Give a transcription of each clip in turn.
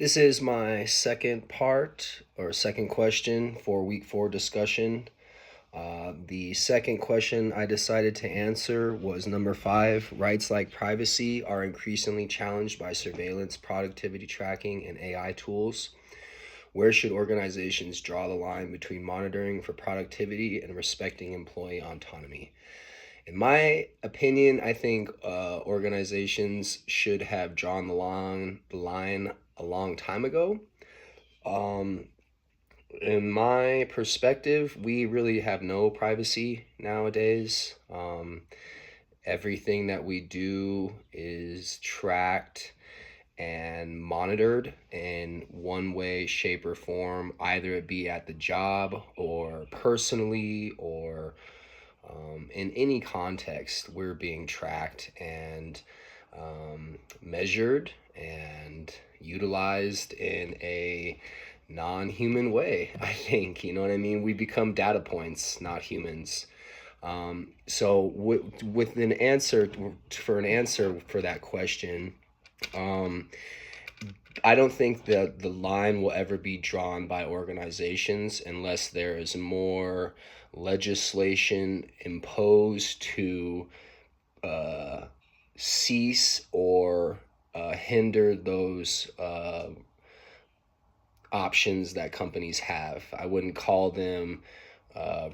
This is my second part or second question for week 4 discussion. The second question I decided to answer was number 5. Rights like privacy are increasingly challenged by surveillance, productivity tracking, and AI tools. Where should organizations draw the line between monitoring for productivity and respecting employee autonomy? In my opinion, I think organizations should have drawn the line a long time ago. Um, in my perspective, we really have no privacy nowadays. Everything that we do is tracked and monitored in one way, shape, or form, either it be at the job or personally or in any context. We're being tracked and measured and utilized in a non-human way. I think, you know what I mean? We become data points, not humans. With an answer for that question, I don't think that the line will ever be drawn by organizations unless there is more legislation imposed to cease or hinder those options that companies have. I wouldn't call them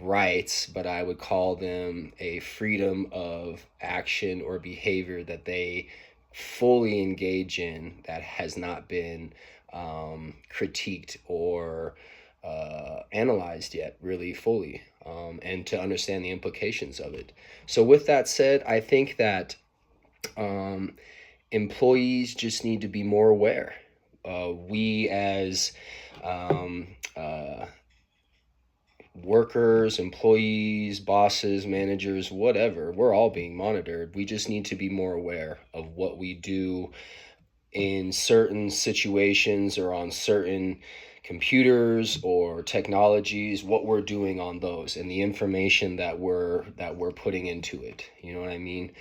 rights, but I would call them a freedom of action or behavior that they fully engage in that has not been critiqued or analyzed yet really fully, and to understand the implications of it. So with that said, I think that employees just need to be more aware. We as workers, employees, bosses, managers, whatever, we're all being monitored. We just need to be more aware of what we do in certain situations or on certain computers or technologies, what we're doing on those and the information that we're putting into it. You know what I mean?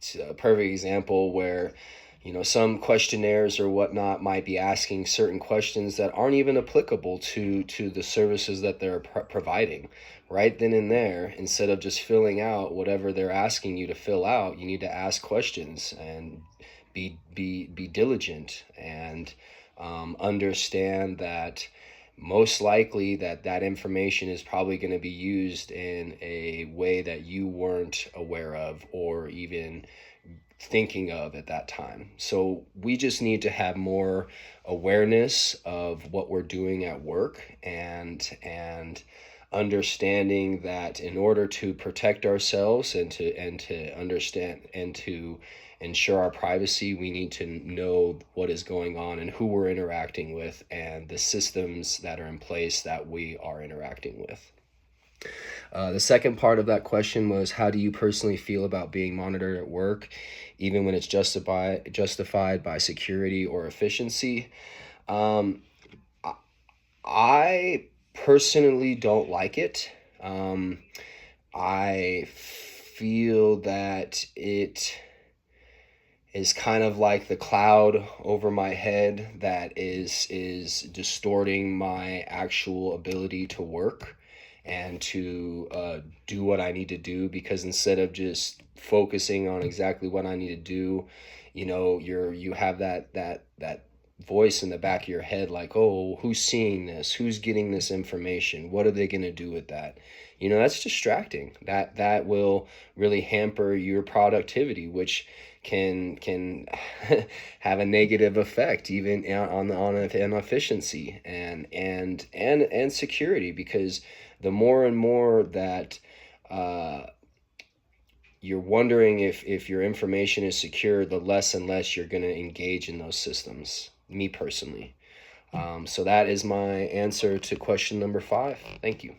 It's a perfect example where some questionnaires or whatnot might be asking certain questions that aren't even applicable to the services that they're providing. Right then and there, instead of just filling out whatever they're asking you to fill out, you need to ask questions and be diligent and understand that most likely that information is probably going to be used in a way that you weren't aware of or even thinking of at that time. So we just need to have more awareness of what we're doing at work and understanding that in order to protect ourselves and to understand and to ensure our privacy, we need to know what is going on and who we're interacting with and the systems that are in place that we are interacting with. The second part of that question was, how do you personally feel about being monitored at work, even when it's justified by security or efficiency? I personally don't like it. I feel that it is kind of like the cloud over my head that is distorting my actual ability to work and to do what I need to do, because instead of just focusing on exactly what I need to do, you have that voice in the back of your head like, oh, who's seeing this? Who's getting this information? What are they going to do with that? That's distracting. That will really hamper your productivity, which can have a negative effect even on efficiency and security, because the more and more that you're wondering if your information is secure, the less and less you're going to engage in those systems, me personally. So that is my answer to question number 5. Thank you.